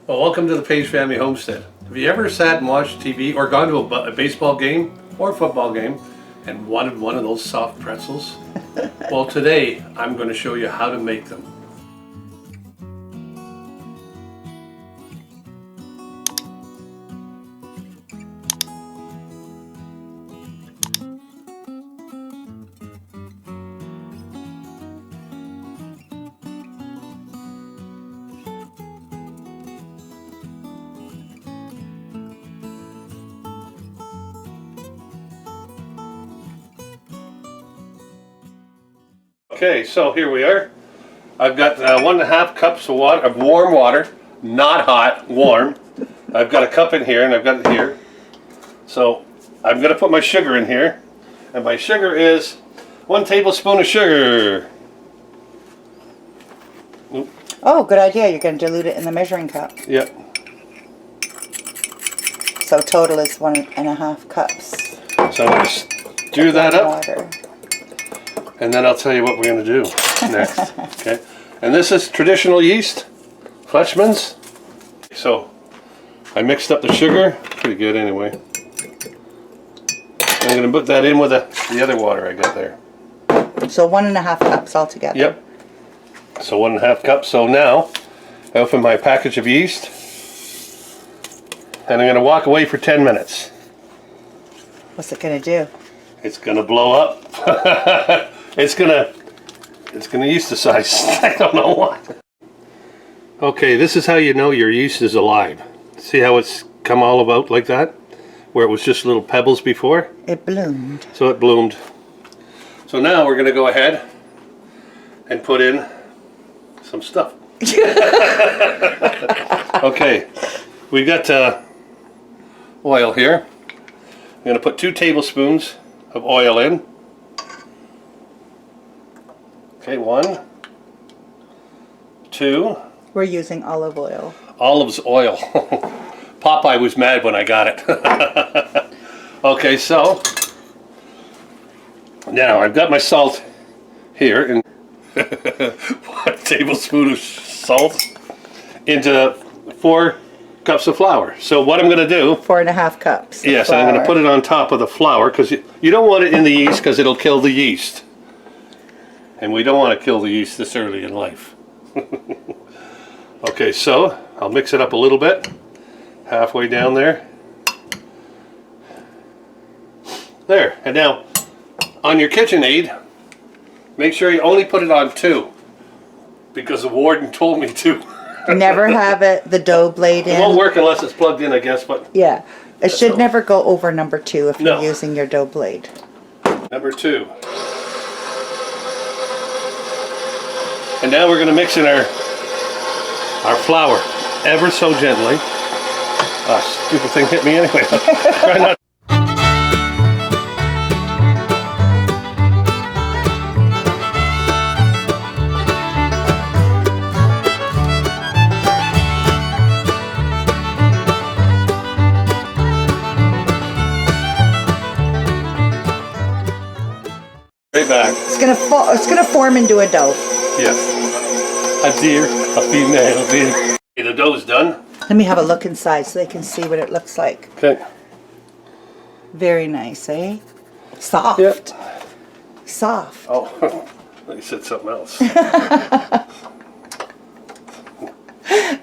Well, welcome to the Paige family homestead. Have you ever sat and watched TV or gone to a baseball game or football game and wanted one of those soft pretzels? Well, today I'm going to show you how to make them. Okay, so here we are. I've got 1.5 cups of water, of warm water, not hot, warm. I've got a cup in here and I've got it here. So I'm going to put my sugar in here, and my sugar is 1 tablespoon of sugar. Oop. Oh, good idea. You're going to dilute it in the measuring cup. Yep. So total is 1.5 cups. So I'm going to stir that up. Water. And then I'll tell you what we're going to do next. Okay, and this is traditional yeast, Fletchman's. So I mixed up the sugar, pretty good anyway. I'm going to put that in with the other water I got there. So 1.5 cups altogether. Yep. So 1.5 cups. So now I open my package of yeast, and I'm going to walk away for 10 minutes. What's it going to do? It's going to blow up. It's gonna yeasticize. I don't know what. Okay, this is how you know your yeast is alive. See how it's come all about like that? Where it was just little pebbles before? It bloomed. So it bloomed. So now we're gonna go ahead and put in some stuff. Okay, we got oil here. I'm gonna put 2 tablespoons of oil in. Okay, 1, 2. We're using olive oil. Olive's oil. Popeye was mad when I got it. Okay, so now I've got my salt here, and 1 tablespoon of salt into 4 cups of flour. So what I'm going to do? 4.5 cups. Yes, I'm going to put it on top of the flour because you don't want it in the yeast because it'll kill the yeast. And we don't want to kill the yeast this early in life. Okay, so I'll mix it up a little bit. Halfway down there. There. And now, on your KitchenAid, make sure you only put it on 2. Because the warden told me to. Never have the dough blade in. It won't work unless it's plugged in, I guess. But yeah. It should never go over number 2 if you're using your dough blade. Number 2. And now we're going to mix in our flour ever so gently. Ah, stupid thing hit me anyway. Try not. Right back. It's gonna form into a dough. Yes. A deer, a female deer. Okay, the dough's done. Let me have a look inside so they can see what it looks like. Okay. Very nice, eh? Soft. Yep. Soft. Oh, you said something else.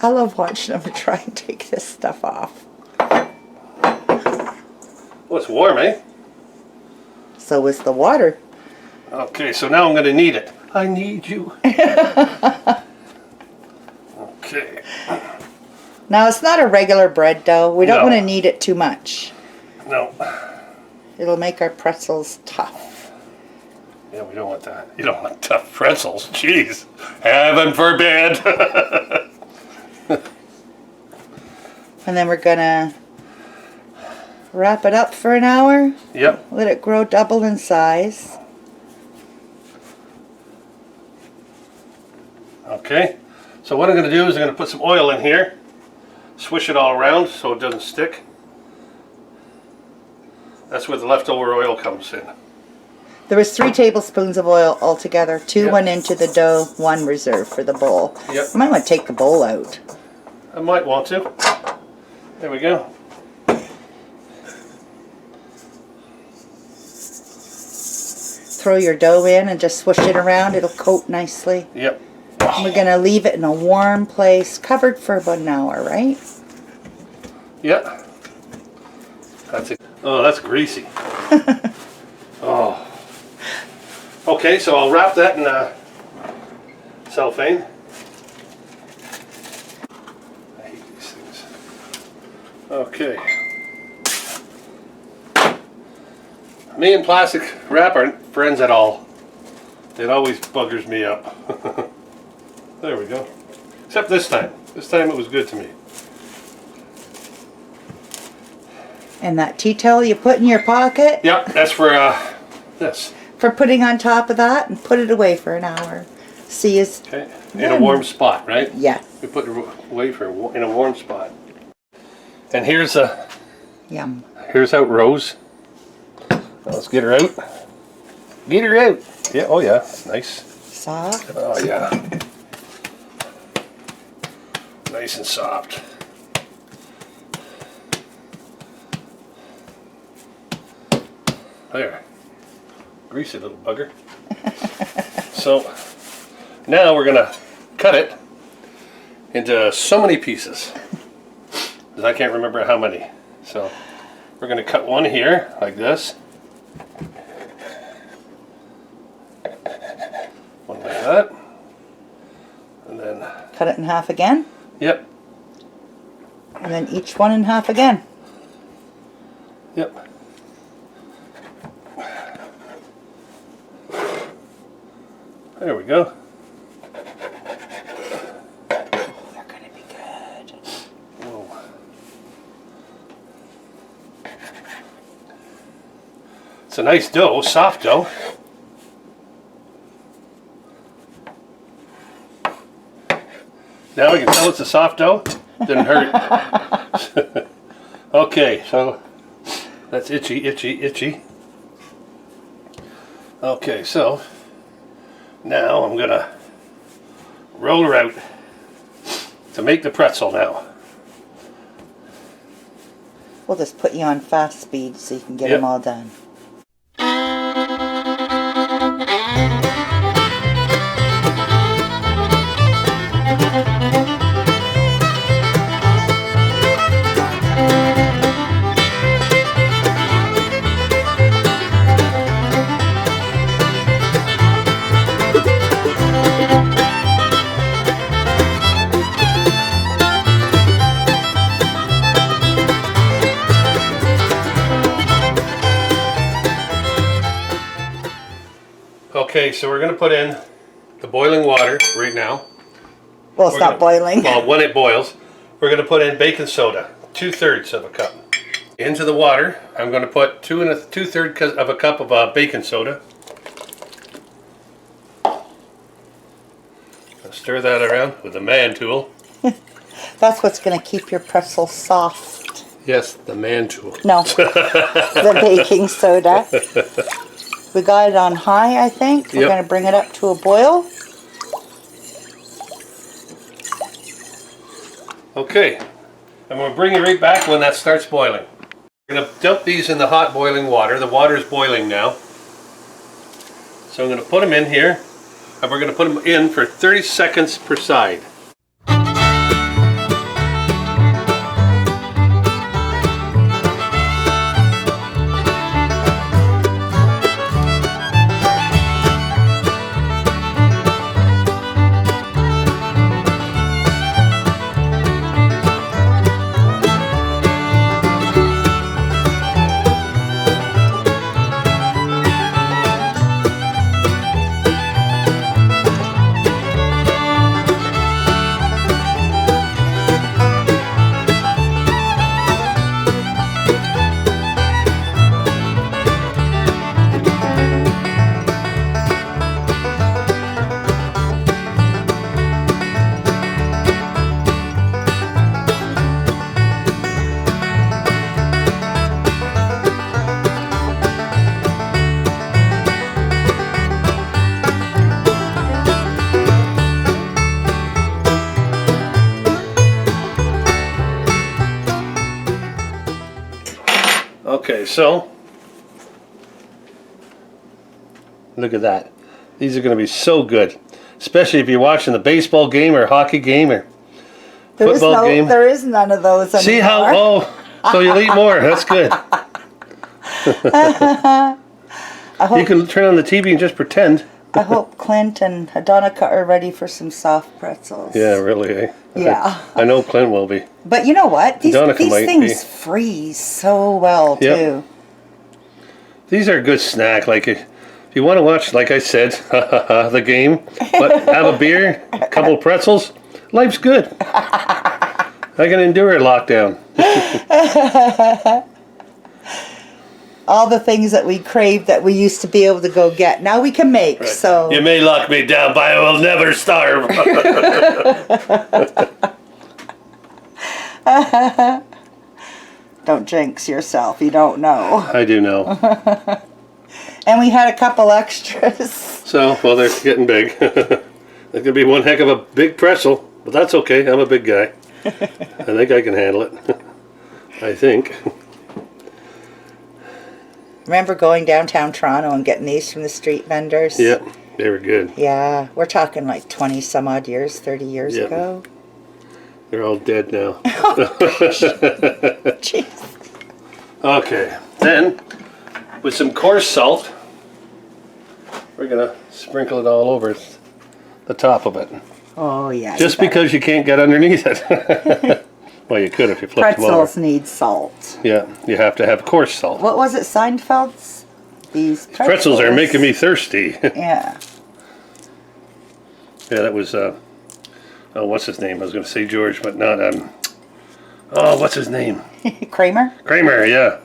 I love watching them try and take this stuff off. Well, it's warm, eh? So is the water. Okay, so now I'm going to knead it. I need you. Okay. Now it's not a regular bread dough. We don't want to knead it too much. No. It'll make our pretzels tough. Yeah, we don't want that. You don't want tough pretzels. Jeez. Heaven forbid. And then we're going to wrap it up for an hour. Yep. Let it grow double in size. Okay. So what I'm going to do is I'm going to put some oil in here. Swish it all around so it doesn't stick. That's where the leftover oil comes in. There was 3 tablespoons of oil altogether. 2 went into the dough, 1 reserved for the bowl. Yep. You might want to take the bowl out. I might want to. There we go. Throw your dough in and just swish it around. It'll coat nicely. Yep. And we're going to leave it in a warm place, covered for about an hour, right? Yep. That's it. Oh, that's greasy. Oh. Okay, so I'll wrap that in cellophane. I hate these things. Okay. Me and plastic wrap aren't friends at all. It always buggers me up. There we go. Except this time. This time it was good to me. And that tea towel you put in your pocket? Yep, that's for this. For putting on top of that and put it away for an hour. See is Okay. In a warm spot, right? Yeah. We put it away in a warm spot. And here's how it rose. Let's get her out. Get her out. Yeah. Oh yeah. Nice. Soft. Oh yeah. Nice and soft. There. Greasy little bugger. So now we're gonna cut it into so many pieces. Because I can't remember how many. So we're gonna cut one here like this. One like that. And then Cut it in half again. yep. And then each one in half again. Yep. There we go. They're gonna be good. Whoa. It's a nice dough, soft dough. Now we can tell it's a soft dough. Didn't hurt. Okay, so that's itchy, itchy, itchy. Okay, so now I'm gonna roll her out to make the pretzel now. We'll just put you on fast speed so you can get Yep. them all done. Okay, so we're going to put in the boiling water right now. Well, it's not boiling. Well, when it boils, we're going to put in baking soda, 2/3 of a cup. Into the water, I'm going to put 2/3 of a cup of baking soda. I'll stir that around with the man tool. That's what's going to keep your pretzel soft. Yes, the man tool. No, the baking soda. We got it on high, I think. We're Yep. going to bring it up to a boil. Okay, and we'll bring you right back when that starts boiling. We're going to dump these in the hot boiling water. The water's boiling now. So I'm going to put them in here, and we're going to put them in for 30 seconds per side. Okay, so look at that. These are going to be so good, especially if you're watching the baseball game or hockey game or football game. There is none of those anymore. See how? Oh, so you'll eat more. That's good. You can turn on the TV and just pretend. I hope Clint and Adonica are ready for some soft pretzels. Yeah, really. Eh? Yeah. I know Clint will be. But you know what? These might things be. freeze so well too. These are a good snack. Like if you want to watch, like I said, the game, but have a beer, a couple of pretzels, life's good. I can endure a lockdown. All the things that we craved that we used to be able to go get, now we can make. Right. So you may lock me down, but I will never starve. Don't jinx yourself. You don't know. I do know. And we had a couple extras. So, well, they're getting big. That could be one heck of a big pretzel, but that's okay. I'm a big guy. I think I can handle it. I think. Remember going downtown Toronto and getting these from the street vendors? Yep, they were good. Yeah, we're talking like 20 some odd years, 30 years ago. They're all dead now. Jeez. Okay, then with some coarse salt, we're gonna sprinkle it all over the top of it. Oh yeah. Just because you can't get underneath it. Well, you could if you flipped them over. Pretzels need salt. Yeah, you have to have coarse salt. What was it, Seinfeld's? These pretzels are making me thirsty. Yeah. Yeah, that was, oh, what's his name? I was going to say George, but not, oh, what's his name? Kramer? Kramer, yeah.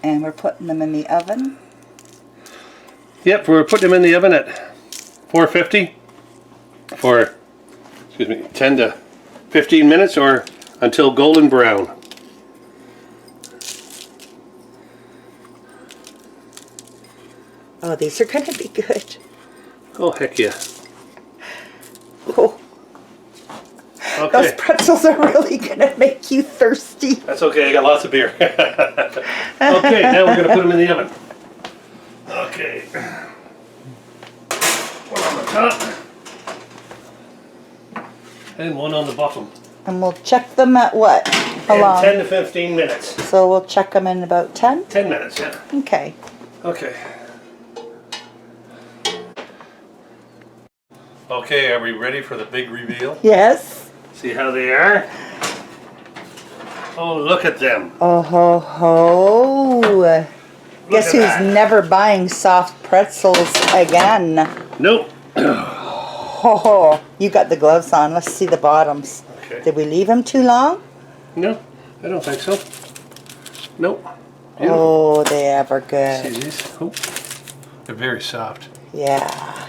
And we're putting them in the oven. Yep, we're putting them in the oven at 450 for, 10 to 15 minutes or until golden brown. Oh, these are going to be good. Oh, heck yeah. Oh. Okay. Those pretzels are really going to make you thirsty. That's okay, I got lots of beer. Okay, now we're going to put them in the oven. Okay. One on the top. And one on the bottom. And we'll check them at what? How long? 10 to 15 minutes. So we'll check them in about 10? 10 minutes, yeah. Okay. Okay. Okay, are we ready for the big reveal? Yes. See how they are? Oh, look at them. Oh ho ho. Guess who's never buying soft pretzels again? Nope. Oh, you got the gloves on. Let's see the bottoms. Okay. Did we leave them too long? No, I don't think so. Nope. Beautiful. Oh, they ever good. See these? Oh, they're very soft. Yeah.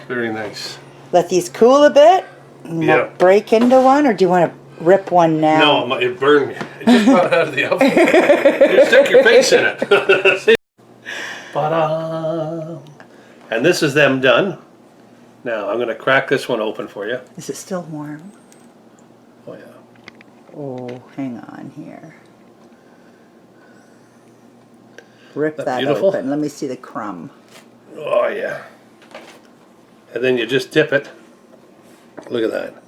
Very nice. Let these cool a bit. And we'll break into one, or do you want to rip one now? No, it burned me. It just got out of the oven. You stick your face in it. See? Ta-da! And this is them done. Now I'm going to crack this one open for you. Is it still warm? Oh yeah. Oh, hang on here. Rip that beautiful? open. Let me see the crumb. Oh yeah. And then you just dip it. Look at that.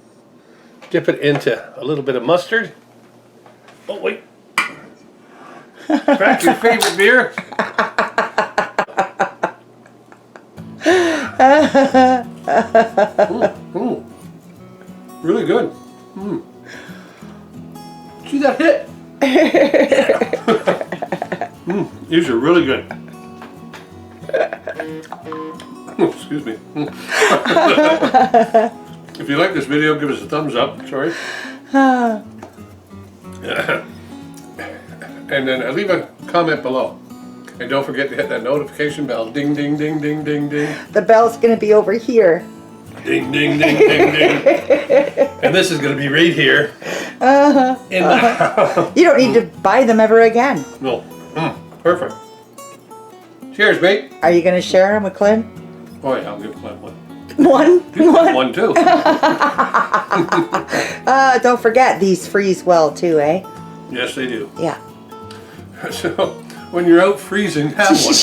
Dip it into a little bit of mustard. Oh wait. Crack your favorite beer. Really good. See that hit? These are really good. Excuse me. If you like this video, give us a thumbs up. Sorry. And then leave a comment below. And don't forget to hit that notification bell. Ding, ding, ding, ding, ding, ding. The bell's going to be over here. Ding, ding, ding, ding, ding. And this is going to be right here. In the house. You don't need to buy them ever again. No. Perfect. Cheers, mate. Are you going to share them with Clint? Oh yeah, I'll give Clint one. One? One too. Don't forget, these freeze well too, eh? Yes, they do. Yeah. So when you're out freezing, have one.